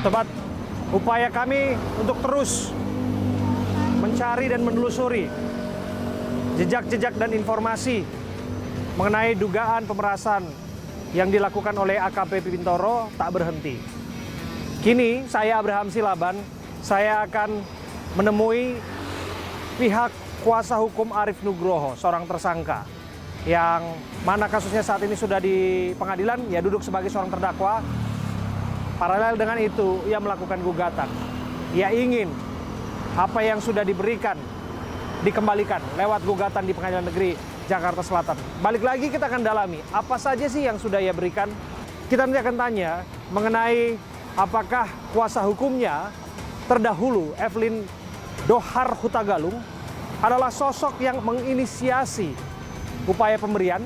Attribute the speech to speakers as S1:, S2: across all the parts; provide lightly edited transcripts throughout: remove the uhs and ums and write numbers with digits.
S1: Sobat, upaya kami untuk terus mencari dan menelusuri jejak-jejak dan informasi mengenai dugaan pemerasan yang dilakukan oleh AKP Bintoro tak berhenti. Kini saya Abraham Silaban, saya akan menemui pihak kuasa hukum Arief Nugroho, seorang tersangka yang mana kasusnya saat ini sudah di pengadilan, ya duduk sebagai seorang terdakwa. Paralel dengan itu, ia melakukan gugatan. Ia ingin apa yang sudah diberikan dikembalikan lewat gugatan di Pengadilan Negeri Jakarta Selatan. Balik lagi kita akan dalami apa saja sih yang sudah ia berikan. Kita nanti akan tanya mengenai apakah kuasa hukumnya terdahulu, Evelyn Dohar Hutagalung, adalah sosok yang menginisiasi upaya pemberian.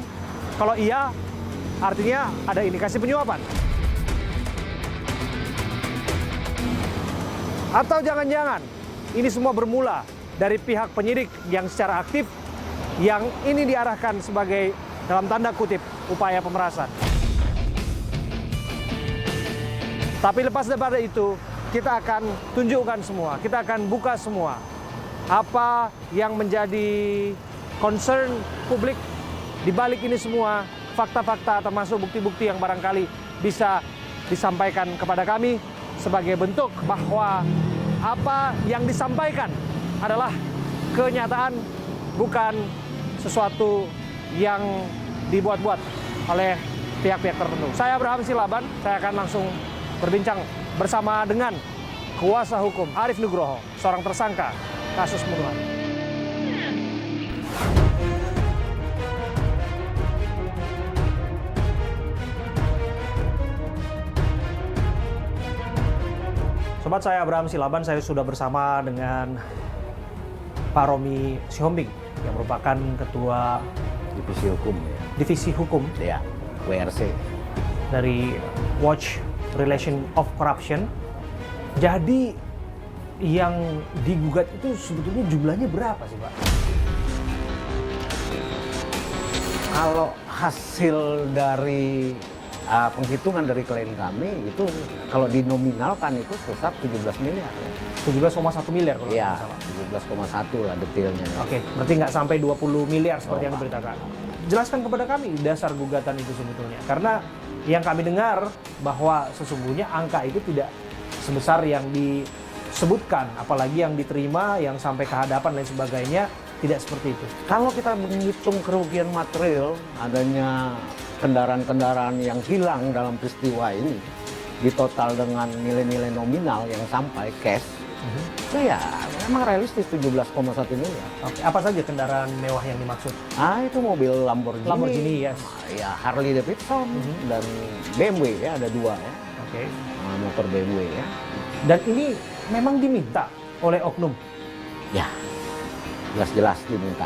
S1: Kalau iya, artinya ada indikasi penyuapan. Atau jangan-jangan ini semua bermula dari pihak penyidik yang secara aktif, yang ini diarahkan sebagai dalam tanda kutip upaya pemerasan. Tapi lepas daripada itu, kita akan tunjukkan semua, kita akan buka semua apa yang menjadi concern publik di balik ini semua, fakta-fakta termasuk bukti-bukti yang barangkali bisa disampaikan kepada kami sebagai bentuk bahwa apa yang disampaikan adalah kenyataan, bukan sesuatu yang dibuat-buat oleh pihak-pihak tertentu. Saya Abraham Silaban, saya akan langsung berbincang bersama dengan kuasa hukum Arief Nugroho, seorang tersangka kasus pembunuhan. Sobat, saya Abraham Silaban, saya sudah bersama dengan Pak Romi Sihombing yang merupakan Ketua Divisi Hukum
S2: ya, WRC
S1: dari Watch Relation of Corruption. Jadi yang digugat itu sebetulnya jumlahnya berapa sih, Pak?
S2: Kalau hasil dari penghitungan dari klien kami itu kalau dinominalkan itu sekitar 17 miliar.
S1: 17,1 miliar kalau
S2: Iya,
S1: tidak salah.
S2: 17,1 lah detailnya.
S1: Oke, berarti nggak sampai 20 miliar seperti yang
S2: Pak.
S1: diberitakan. Jelaskan kepada kami dasar gugatan itu sebetulnya. Karena yang kami dengar bahwa sesungguhnya angka itu tidak sebesar yang disebutkan, apalagi yang diterima, yang sampai ke hadapan dan sebagainya, tidak seperti itu.
S2: Kalau kita menghitung kerugian material, adanya kendaraan-kendaraan yang hilang dalam peristiwa ini, ditotal dengan nilai-nilai nominal yang sampai cash, itu ya memang realistis 17,1 miliar.
S1: Oke, apa saja kendaraan mewah yang dimaksud?
S2: Itu mobil Lamborghini.
S1: Lamborghini, yes.
S2: Ya, Harley Davidson dan BMW ya, ada dua ya.
S1: Oke.
S2: Motor BMW ya.
S1: Dan ini memang diminta oleh oknum?
S2: Ya, jelas-jelas diminta.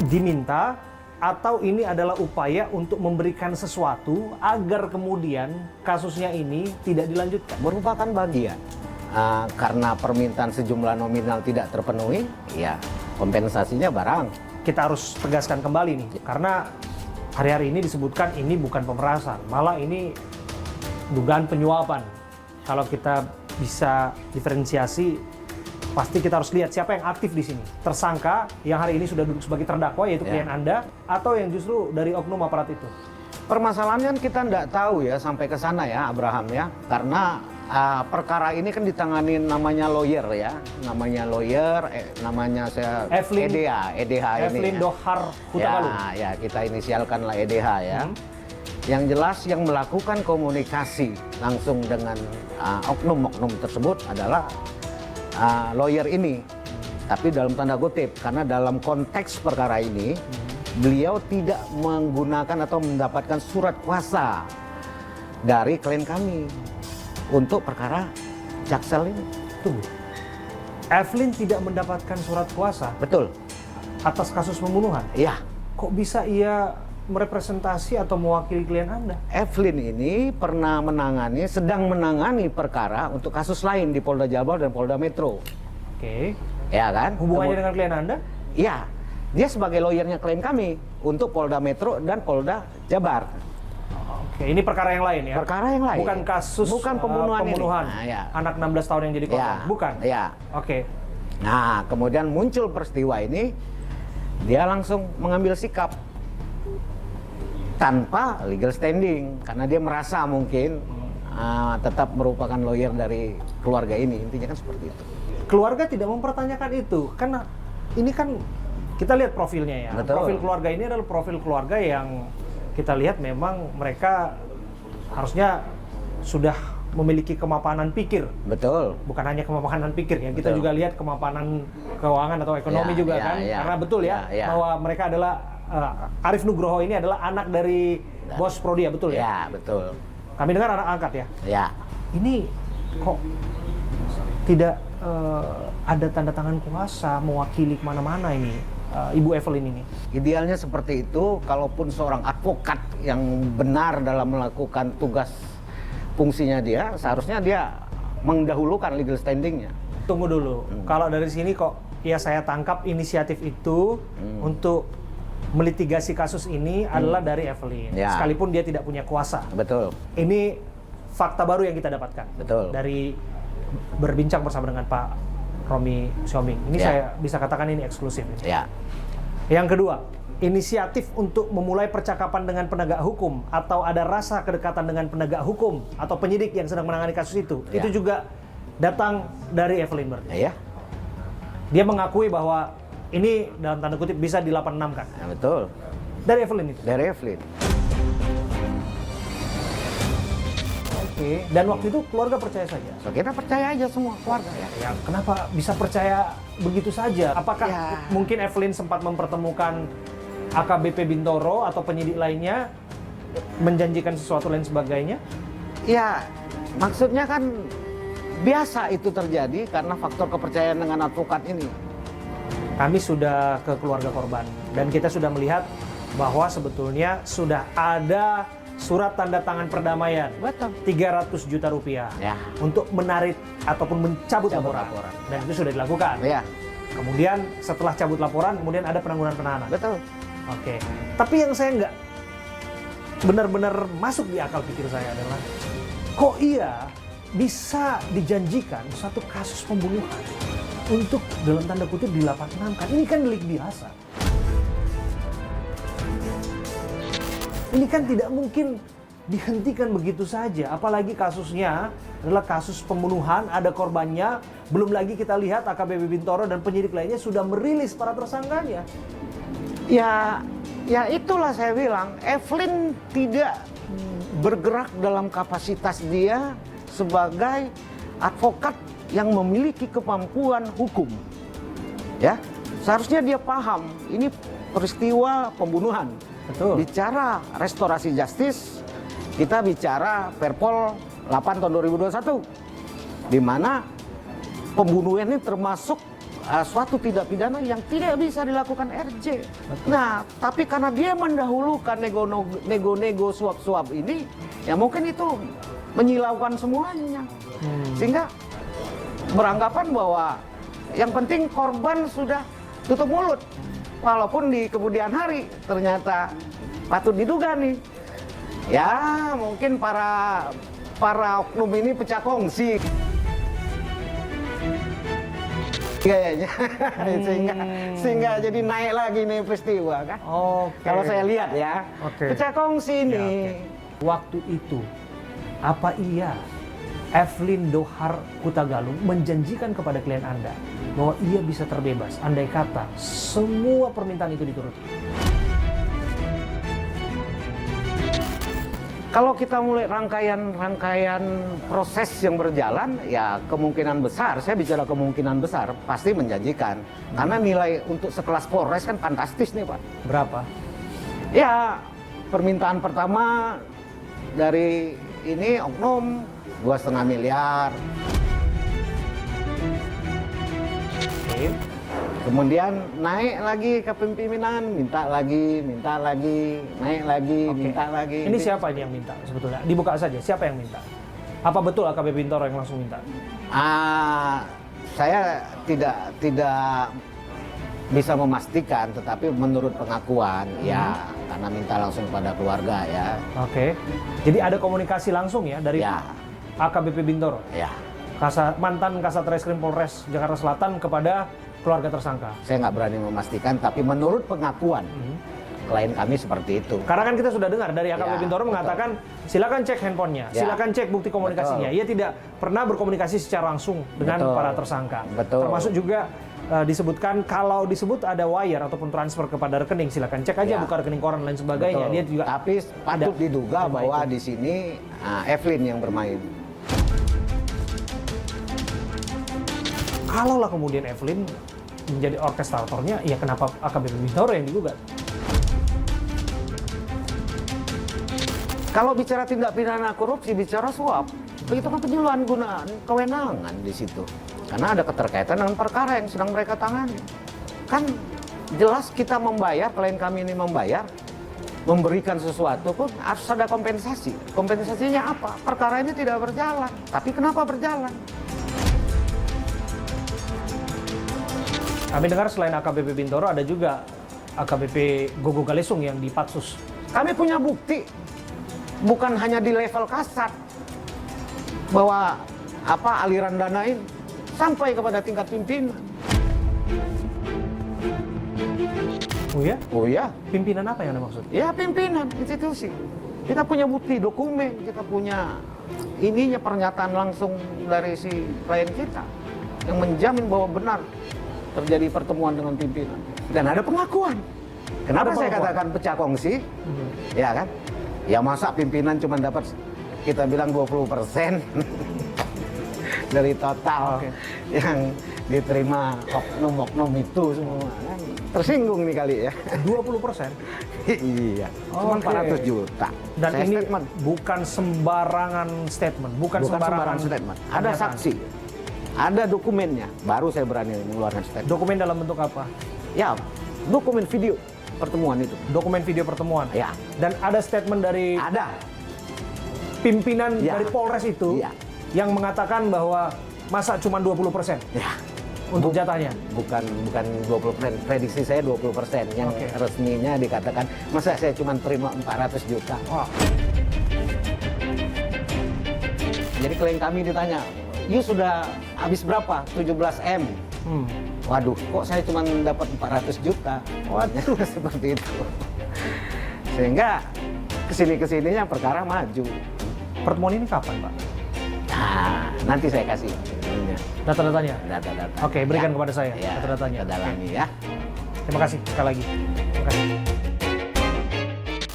S1: Diminta atau ini adalah upaya untuk memberikan sesuatu agar kemudian kasusnya ini tidak dilanjutkan?
S2: Merupakan bagian. Karena permintaan sejumlah nominal tidak terpenuhi, ya kompensasinya barang.
S1: Kita harus tegaskan kembali nih, karena hari-hari ini disebutkan ini bukan pemerasan, malah ini dugaan penyuapan. Kalau kita bisa diferensiasi, pasti kita harus lihat siapa yang aktif di sini. Tersangka yang hari ini sudah duduk sebagai terdakwa, yaitu klien Anda, atau yang justru dari oknum aparat itu?
S2: Permasalahannya kita tidak tahu ya sampai ke sana ya, Abraham ya. Karena perkara ini kan ditangani namanya lawyer ya. Namanya lawyer, namanya saya
S1: Evelyn,
S2: EDH ini.
S1: Evelyn Dohar Hutagalung.
S2: Ya, kita inisialkanlah EDH ya. Yang jelas yang melakukan komunikasi langsung dengan oknum-oknum tersebut adalah lawyer ini, tapi dalam tanda kutip, karena dalam konteks perkara ini beliau tidak menggunakan atau mendapatkan surat kuasa dari klien kami untuk perkara Jaksel ini.
S1: Tunggu, Evelyn tidak mendapatkan surat kuasa
S2: Betul.
S1: atas kasus pembunuhan?
S2: Iya.
S1: Kok bisa ia merepresentasi atau mewakili klien Anda?
S2: Evelyn ini pernah sedang menangani perkara untuk kasus lain di Polda Jabar dan Polda Metro.
S1: Oke.
S2: Ya kan?
S1: Hubungannya dengan klien Anda?
S2: Iya. Dia sebagai lawyernya klien kami untuk Polda Metro dan Polda Jabar.
S1: Oke, ini perkara yang lain ya?
S2: Perkara yang lain.
S1: Bukan kasus
S2: bukan pembunuhan,
S1: pembunuhan.
S2: Nah, ya.
S1: Anak 16 tahun yang jadi korban.
S2: Ya,
S1: Bukan?
S2: Ya.
S1: Oke.
S2: Nah, kemudian muncul peristiwa ini, dia langsung mengambil sikap tanpa legal standing karena dia merasa mungkin tetap merupakan lawyer dari keluarga ini. Intinya kan seperti itu.
S1: Keluarga tidak mempertanyakan itu karena ini kan kita lihat profilnya ya.
S2: Betul.
S1: Profil keluarga ini adalah profil keluarga yang kita lihat memang mereka harusnya sudah memiliki kemapanan pikir.
S2: Betul.
S1: Bukan hanya kemapanan pikir ya, kita
S2: Betul.
S1: juga lihat kemapanan keuangan atau ekonomi
S2: Ya,
S1: juga
S2: ya,
S1: kan.
S2: ya.
S1: Karena betul ya,
S2: Ya.
S1: bahwa mereka adalah Arif Nugroho ini adalah anak dari bos Prodia, betul ya?
S2: Ya, betul.
S1: Kami dengar anak angkat ya.
S2: Ya.
S1: Ini kok tidak ada tanda tangan kuasa mewakili kemana-mana ini Ibu Evelyn ini?
S2: Idealnya seperti itu, kalaupun seorang advokat yang benar dalam melakukan tugas fungsinya dia, seharusnya dia mendahulukan legal standingnya.
S1: Tunggu dulu, kalau dari sini kok ya saya tangkap inisiatif itu untuk melitigasi kasus ini adalah dari Evelyn,
S2: Ya.
S1: sekalipun dia tidak punya kuasa.
S2: Betul.
S1: Ini fakta baru yang kita dapatkan.
S2: Betul.
S1: Dari berbincang bersama dengan Pak Romi Xiaoming. Ini
S2: Ya.
S1: saya bisa katakan ini eksklusif.
S2: Ya.
S1: Yang kedua, inisiatif untuk memulai percakapan dengan penegak hukum atau ada rasa kedekatan dengan penegak hukum atau penyidik yang sedang menangani kasus itu
S2: Ya.
S1: juga datang dari Evelyn Bert.
S2: Ya.
S1: Dia mengakui bahwa ini dalam tanda kutip bisa di86 kan.
S2: Ya, betul.
S1: Dari Evelyn itu.
S2: Dari Evelyn.
S1: Oke. Dan waktu itu keluarga percaya saja.
S2: So, kita percaya aja semua keluarga ya.
S1: Ya, kenapa bisa percaya begitu saja? Apakah
S2: Ya.
S1: mungkin Evelyn sempat mempertemukan AKBP Bintoro atau penyidik lainnya menjanjikan sesuatu lain sebagainya?
S2: Ya, maksudnya kan biasa itu terjadi karena faktor kepercayaan dengan advokat ini.
S1: Kami sudah ke keluarga korban dan kita sudah melihat bahwa sebetulnya sudah ada surat tanda tangan perdamaian
S2: Betul.
S1: 300 juta rupiah
S2: Ya.
S1: untuk menarik ataupun mencabut
S2: Cabut
S1: laporan.
S2: laporan.
S1: Dan itu sudah dilakukan.
S2: Ya,
S1: Kemudian setelah cabut laporan, kemudian ada penangguhan penahanan.
S2: betul.
S1: Oke. Tapi yang saya nggak benar-benar masuk di akal pikir saya adalah kok iya bisa dijanjikan satu kasus pembunuhan untuk dalam tanda kutip di86 kan? Ini kan delik biasa. Ini kan tidak mungkin dihentikan begitu saja, apalagi kasusnya adalah kasus pembunuhan, ada korbannya, belum lagi kita lihat AKBP Bintoro dan penyidik lainnya sudah merilis para tersangkanya.
S2: Ya, ya itulah saya bilang, Evelyn tidak bergerak dalam kapasitas dia sebagai advokat yang memiliki kemampuan hukum. Ya, seharusnya dia paham ini peristiwa pembunuhan.
S1: Betul.
S2: Bicara restorasi justice, kita bicara Perpol 8 tahun 2021, di mana pembunuhan ini termasuk suatu tindak pidana yang tidak bisa dilakukan RJ. Nah, tapi karena dia mendahulukan nego-nego suap-suap ini, ya mungkin itu menyilaukan semuanya. Sehingga beranggapan bahwa yang penting korban sudah tutup mulut. Walaupun di kemudian hari ternyata patut diduga nih, ya mungkin para oknum ini pecah kongsi kayaknya. sehingga jadi naik lagi nih peristiwa kan.
S1: Oke.
S2: Kalau saya lihat ya,
S1: Oke.
S2: pecah kongsi
S1: Ya,
S2: nih.
S1: oke. Waktu itu, apa iya Evelyn Dohar Kutagalung menjanjikan kepada klien Anda bahwa ia bisa terbebas andai kata semua permintaan itu dituruti?
S2: Kalau kita mulai rangkaian proses yang berjalan, ya kemungkinan besar, saya bicara kemungkinan besar, pasti menjanjikan. Karena nilai untuk sekelas Polres kan fantastis nih Pak.
S1: Berapa?
S2: Ya, permintaan pertama dari ini oknum 2,5 miliar.
S1: Oke.
S2: Kemudian naik lagi ke pimpinan, minta lagi, naik lagi,
S1: Oke.
S2: minta lagi.
S1: Ini siapa ini yang minta sebetulnya? Dibuka saja, siapa yang minta? Apa betul AKBP Bintoro yang langsung minta?
S2: Saya tidak bisa memastikan, tetapi menurut pengakuan, ya karena minta langsung pada keluarga ya.
S1: Oke. Jadi ada komunikasi langsung ya dari
S2: Ya,
S1: AKBP Bintoro,
S2: ya.
S1: mantan Kasat Reskrim Polres Jakarta Selatan kepada keluarga tersangka.
S2: Saya nggak berani memastikan, tapi menurut pengakuan klien kami seperti itu.
S1: Karena kan kita sudah dengar dari AKBP
S2: Ya,
S1: Bintoro mengatakan silakan cek handphonenya,
S2: Ya.
S1: silakan cek bukti komunikasinya.
S2: Betul.
S1: Ia tidak pernah berkomunikasi secara langsung dengan
S2: Betul.
S1: para tersangka.
S2: Betul.
S1: Termasuk juga disebutkan kalau disebut ada wire ataupun transfer kepada rekening, silakan cek aja
S2: Ya.
S1: buka rekening koran dan lain sebagainya.
S2: Betul.
S1: Dia juga
S2: Tapi patut diduga
S1: tema
S2: bahwa
S1: itu.
S2: di sini Evelyn yang bermain.
S1: Kalaulah kemudian Evelyn menjadi orkestratornya, ya kenapa AKBP Bintoro yang digugat?
S2: Kalau bicara tindak pidana korupsi, bicara suap, itu kan penyalahgunaan kewenangan di situ. Karena ada keterkaitan dengan perkara yang sedang mereka tangani. Kan jelas kita membayar, klien kami ini membayar, memberikan sesuatu pun harus ada kompensasi. Kompensasinya apa? Perkara ini tidak berjalan. Tapi kenapa berjalan?
S1: Kami dengar selain AKBP Bintoro ada juga AKBP Gogo Galesung yang di Patsus.
S2: Kami punya bukti, bukan hanya di level kasat, bahwa aliran dana ini sampai kepada tingkat pimpinan.
S1: Oh ya?
S2: Oh ya,
S1: Pimpinan apa yang Anda maksud?
S2: ya pimpinan institusi. Kita punya bukti, dokumen, kita punya ininya pernyataan langsung dari si klien kita yang menjamin bahwa benar terjadi pertemuan dengan pimpinan. Dan ada pengakuan. Kenapa
S1: Ada
S2: saya
S1: pengakuan?
S2: katakan pecah kongsi? Ya kan? Ya masa pimpinan cuma dapat kita bilang 20% dari total
S1: Oke.
S2: yang diterima oknum-oknum itu semua kan. Tersinggung nih kali ya.
S1: 20%?
S2: Iya, cuma
S1: Oke.
S2: 400 juta.
S1: Dan
S2: Saya
S1: ini
S2: statement.
S1: bukan sembarangan statement, bukan sembarangan
S2: statement. Ada
S1: pernyataan.
S2: saksi, ada dokumennya, baru saya berani mengeluarkan statement.
S1: Dokumen dalam bentuk apa?
S2: Ya, dokumen video pertemuan itu.
S1: Dokumen video pertemuan.
S2: Ya,
S1: Dan ada statement dari
S2: ada.
S1: pimpinan
S2: Ya.
S1: dari Polres itu
S2: Ya.
S1: yang mengatakan bahwa masa cuma 20%
S2: Ya,
S1: untuk jatahnya.
S2: bukan 20%, prediksi saya 20%. Yang
S1: Oke.
S2: resminya dikatakan, masa saya cuma terima 400 juta.
S1: Wah,
S2: Jadi klien kami ditanya, "You sudah habis berapa?" 17M. Waduh, kok saya cuma dapat 400 juta? Waduh, seperti itu. Sehingga kesininya perkara maju.
S1: pertemuan ini kapan, Pak?
S2: Nah, nanti saya kasih ininya,
S1: Data-datanya?
S2: data-data.
S1: Oke, berikan kepada saya
S2: Ya,
S1: data-datanya.
S2: kita dalami ya.
S1: Terima kasih sekali lagi. Terima kasih.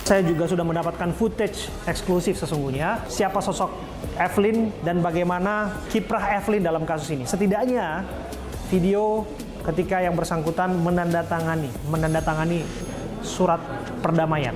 S1: Saya juga sudah mendapatkan footage eksklusif sesungguhnya siapa sosok Evelyn dan bagaimana kiprah Evelyn dalam kasus ini. Setidaknya video ketika yang bersangkutan menandatangani surat perdamaian.